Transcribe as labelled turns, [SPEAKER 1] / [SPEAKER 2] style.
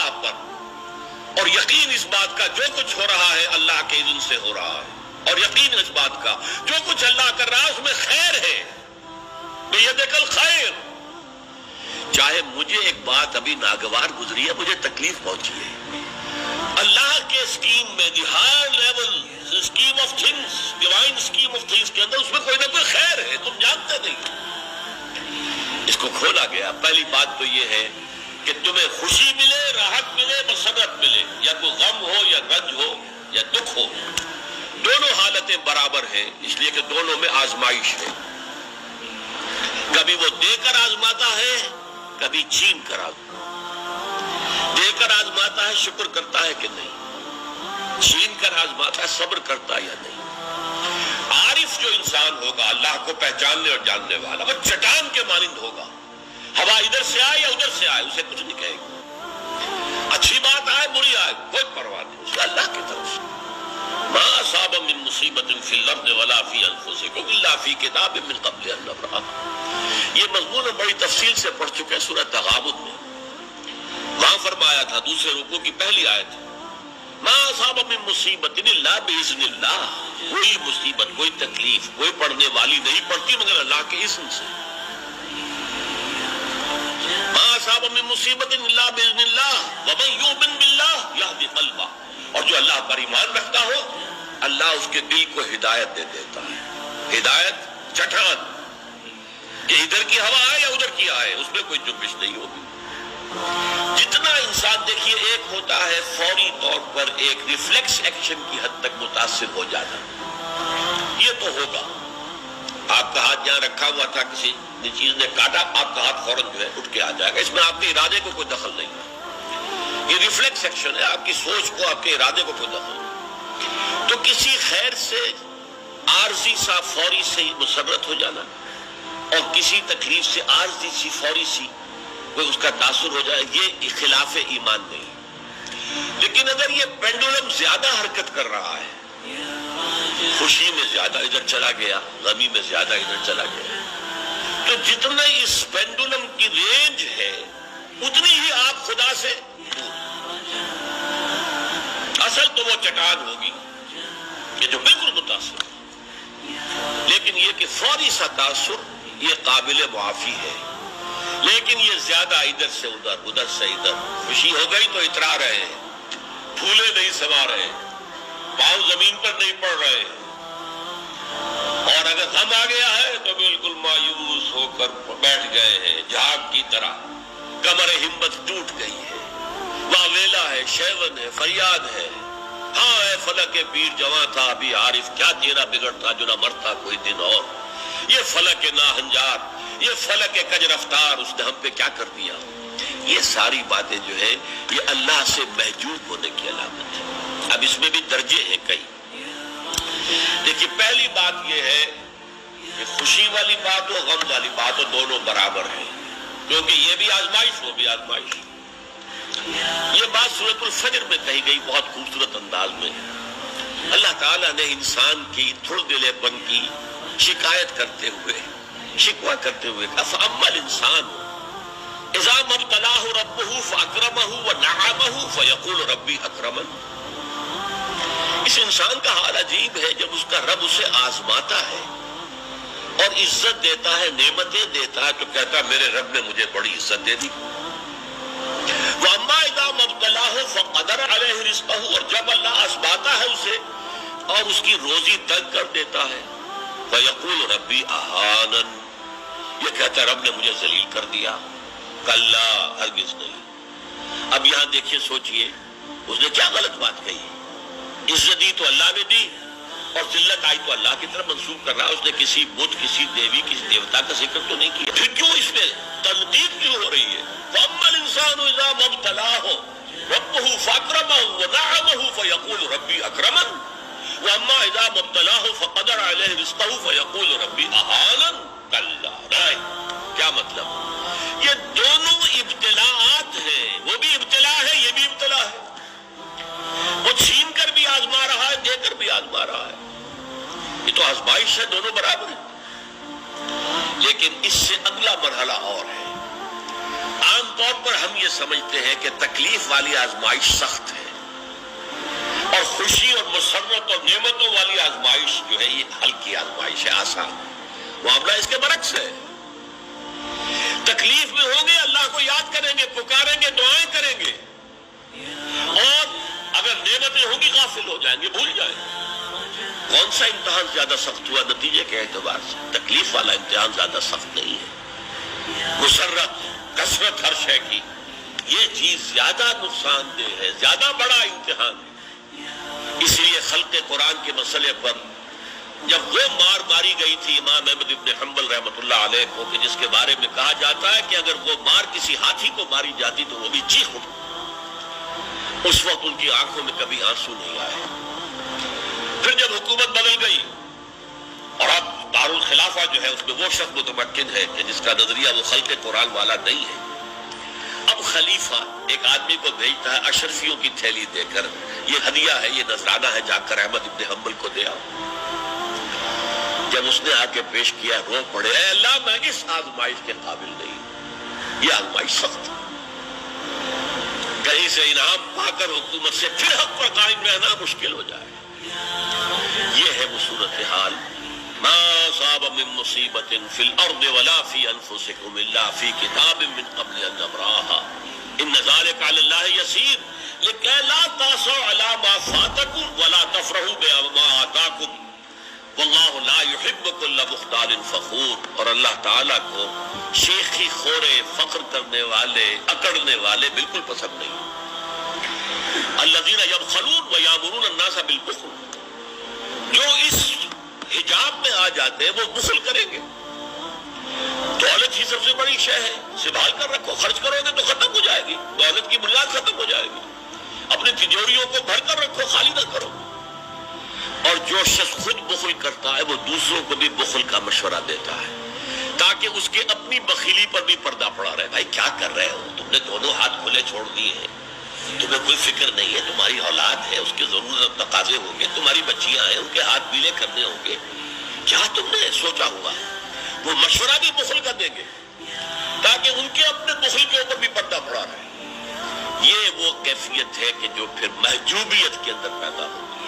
[SPEAKER 1] اللہ پر، اور یقین اس بات کا جو کچھ ہو رہا ہے اللہ کے اذن سے ہو رہا ہے، اور یقین اس بات کا جو کچھ اللہ کر رہا ہے اس میں خیر ہے، بیدک الخیر۔ چاہے مجھے ایک بات ابھی ناگوار گزری ہے، مجھے تکلیف پہنچی ہے، اللہ کے اسکیم میں، the higher level scheme of things, divine scheme of things کے اندر اس میں کوئی نہ کوئی خیر ہے، تم جانتے نہیں۔ اس کو کھولا گیا۔ پہلی بات تو یہ ہے کہ تمہیں خوشی ملے، راحت ملے، مسرت ملے، یا کوئی غم ہو یا رنج ہو یا دکھ ہو، دونوں حالتیں برابر ہیں، اس لیے کہ دونوں میں آزمائش ہے۔ کبھی وہ دے کر آزماتا ہے، کبھی چھین کر آزماتا، دے کر آزماتا ہے شکر کرتا ہے کہ نہیں، چھین کر آزماتا ہے صبر کرتا ہے یا نہیں۔ عارف جو انسان ہوگا، اللہ کو پہچاننے اور جاننے والا، وہ چٹان کے مانند ہوگا، ہوا ادھر سے آئے یا ادھر سے آئے اسے کچھ نہیں کہے گا، اچھی بات آئے بری آئے کوئی پرواہ نہیں، اسے اللہ کی طرف سے۔ ما اصاب من مصیبت فی الارض ولا فی انفسکم الا فی کتاب من قبل ان نبرأها۔ یہ مضمون بڑی تفصیل سے پڑھ چکے ہیں سورۃ تغابن میں، وہاں فرمایا تھا دوسرے رکوع کی پہلی آیت، ما اصاب من مصیبت الا باذن اللہ، کوئی مصیبت، کوئی تکلیف، کوئی پڑھنے والی نہیں پڑتی مگر اللہ کے اذن سے۔ ما اصاب من مصیبت الا باذن اللہ ومن یؤمن باللہ یہدی قلبہ، اور جو اللہ پر ایمان رکھتا ہو اللہ اس کے دل کو ہدایت دے دیتا ہے۔ ہدایت چٹان کہ ادھر کی ہوا آئے یا ادھر کی آئے اس میں کوئی جنبش نہیں ہوگی۔ جتنا انسان دیکھیے ایک ہوتا ہے فوری طور پر ایک ریفلیکس ایکشن کی حد تک متاثر ہو جانا، یہ تو ہوگا۔ آپ کا ہاتھ جہاں رکھا ہوا تھا کسی چیز نے کاٹا، آپ کا ہاتھ فوراً جو ہے اٹھ کے آ جائے گا، اس میں آپ کے ارادے کو کوئی دخل نہیں ہے، یہ ریفلیکس ایکشن ہے، آپ کی سوچ کو، آپ کے ارادے کو کوئی دخل نہیں۔ تو کسی خیر سے عارضی سا فوری سے مسرت ہو جانا، اور کسی تکلیف سے عارضی سی فوری سی کوئی اس کا تاثر ہو جائے، یہ خلاف ایمان نہیں۔ لیکن اگر یہ پینڈولم زیادہ حرکت کر رہا ہے، خوشی میں زیادہ ادھر چلا گیا، غمی میں زیادہ ادھر چلا گیا، تو جتنا اس پینڈولم کی رینج ہے اتنی ہی آپ خدا سے اصل تو وہ چٹان ہوگی کہ جو بالکل متاثر ہے، لیکن یہ کہ فوری سا تاثر یہ قابل معافی ہے، لیکن یہ زیادہ ادھر سے ادھر، ادھر سے ادھر، خوشی ہو گئی تو اترا رہے ہیں، پھولے نہیں سما رہے، پاؤں زمین پر نہیں پڑ رہے، اور اگر غم آ گیا ہے تو بالکل مایوس ہو کر بیٹھ گئے ہیں جھاگ کی طرح، کمر ہمت ٹوٹ گئی ہے، واویلا ہے، شیون ہے، فریاد ہے، ہاں اے فلک پیر جواں تھا ابھی عارف، کیا تیرا بگڑتا جو نہ مرتا کوئی دن اور، یہ فلک ناہنجار، یہ فلک کج رفتار، اس نے ہم پہ کیا کر دیا۔ یہ ساری باتیں جو ہے یہ اللہ سے محجوب ہونے کی علامت ہے۔ اب اس میں بھی درجے ہیں کئی۔ دیکھیے پہلی بات یہ ہے کہ خوشی والی بات ہو، غم والی بات ہو، دونوں برابر ہیں، کیونکہ یہ بھی آزمائش، وہ بھی آزمائش۔ یہ بات سورۃ الفجر میں کہی گئی بہت خوبصورت انداز میں۔ اللہ تعالیٰ نے انسان کی تھڑ دلے پن کی شکایت کرتے ہوئے، شکوہ کرتے ہوئے فَأَمَّا الْإِنسَانُ إِذَا مَا ابْتَلَاهُ رَبُّهُ فَأَكْرَمَهُ وَنَعَمَهُ فَيَقُولُ رَبِّي أَكْرَمَنِ۔ اس انسان کا حال عجیب ہے جب اس کا رب اسے آزماتا ہے اور عزت دیتا ہے، نعمتیں دیتا ہے، تو کہتا ہے میرے رب نے مجھے بڑی عزت دے دی۔ وَأَمَّا إِذَا مَا ابْتَلَاهُ فَقَدَرَ عَلَيْهِ رِزْقَهُ، اور جب اللہ آزماتا ہے اسے اور اس کی روزی تنگ کر دیتا ہے، فَيَقُولُ رَبِّي أَهَانَنِ، یہ کہتا ہے رب نے مجھے ذلیل کر دیا۔ کلا، ہرگز نہیں۔ اب یہاں دیکھیے، سوچئے اس نے کیا غلط بات کہی، عزت دی تو اللہ نے دی اور ذلت آئی تو اللہ کی طرف منسوب کر رہا، اس نے کسی بت، کسی دیوی، کسی دیوتا کا ذکر تو نہیں کیا، پھر کیوں اس میں تنقید کیوں ہو رہی ہے؟ فَأَمَّا الْإِنسَانُ إِذَا مَا ابْتَلَاهُ رَبُّهُ فَأَكْرَمَهُ وَنَعَمَهُ فَيَقُولُ رَبِّي أَكْرَمَنِ وَأَمَّا إِذَا مَا ابْتَلَاهُ فَقَدَرَ عَلَيْهِ رِزْقَهُ فَيَقُولُ رَبِّي أَهَانَنِ۔ کلا، رائے کیا مطلب؟ یہ دونوں ابتلاءات ہیں، وہ بھی ابتلا ہے، یہ بھی ابتلا ہے، وہ چھین کر بھی آزما رہا ہے، دے کر بھی آزما رہا ہے، یہ تو آزمائش ہے، دونوں برابر ہیں۔ لیکن اس سے اگلا مرحلہ اور ہے، عام طور پر ہم یہ سمجھتے ہیں کہ تکلیف والی آزمائش سخت ہے اور خوشی اور مسرت اور نعمتوں والی آزمائش جو ہے یہ ہلکی آزمائش ہے، آسان۔ معاملہ اس کے برعکس ہے۔ تکلیف میں ہوں گے اللہ کو یاد کریں گے، پکاریں گے، دعائیں کریں گے، اور اگر نعمتیں ہوں گی غافل ہو جائیں گے، بھول جائیں گے۔ کون سا امتحان زیادہ سخت ہوا نتیجے کے اعتبار سے؟ تکلیف والا امتحان زیادہ سخت نہیں ہے۔ مسرت، کثرت ہر شے کی، یہ چیز زیادہ نقصان دہ ہے، زیادہ بڑا امتحان ہے۔ اس لیے خلق قرآن کے مسئلے پر جب وہ مار ماری گئی تھی امام احمد ابن حنبل رحمۃ اللہ علیہ کو، کہ جس کے بارے میں کہا جاتا ہے کہ اگر وہ مار کسی ہاتھی کو ماری جاتی تو وہ بھی چیخ اٹھتی، اس وقت ان کی آنکھوں میں کبھی آنسو نہیں آئے۔ پھر جب حکومت بدل گئی اور اب دارالخلافہ جو ہے اس میں وہ شخص متمکن ہے کہ جس کا نظریہ وہ خلق قرآن والا نہیں ہے، اب خلیفہ ایک آدمی کو بھیجتا ہے اشرفیوں کی تھیلی دے کر، یہ ہدیہ ہے، یہ نذرانہ ہے، جا کر احمد ابن حنبل کو دے آؤ۔ جب اس نے آ کے پیش کیا، رو پڑے، اے اللہ میں اس آزمائش کے قابل نہیں، یہ آزمائش سخت ہے۔ کہیں سے انعام پا کر حکومت سے پھر حق پر قائم رہنا مشکل ہو جائے۔ یہ ہے وہ صورتحال۔ ما صاب من مصیبت فی الارض ولا فی انفسکم الا فی کتاب من قبل ان نبراها ان ذلک علی اللہ یسیر لکہ لا تاسوا علی ما فاتکم ولا تفرحوا بما آتاکم واللہ لا يحب كل مختال فخور۔ اور اللہ تعالیٰ کو شیخی خورے، فخر کرنے والے، اکڑنے والے بالکل پسند نہیں۔ الذین یبخلون ویامرون الناس بالبخل، جو اس حجاب میں آ جاتے ہیں وہ بخل کریں گے۔ دولت ہی سب سے بڑی شے ہے، سنبھال کر رکھو، خرچ کرو گے تو ختم ہو جائے گی، دولت کی بنیاد ختم ہو جائے گی۔ اپنی تجوریوں کو بھر کر رکھو، خالی نہ کرو۔ اور جو شخص خود بخل کرتا ہے وہ دوسروں کو بھی بخل کا مشورہ دیتا ہے تاکہ اس کے اپنی بخیلی پر بھی پردہ پڑا رہے۔ بھائی کیا کر رہے ہو تم نے؟ دونوں ہاتھ کھلے چھوڑ دیے ہیں، تمہیں کوئی فکر نہیں ہے، تمہاری اولاد ہے، اس کے ضرورت تقاضے ہوں گے، تمہاری بچیاں ہیں، ان کے ہاتھ پیلے کرنے ہوں گے، کیا تم نے سوچا ہوا؟ وہ مشورہ بھی بخل کا دیں گے تاکہ ان کے اپنے بخل کے اوپر بھی پردہ پڑا رہے۔ یہ وہ کیفیت ہے کہ جو پھر محجوبیت کے اندر پیدا ہوگی۔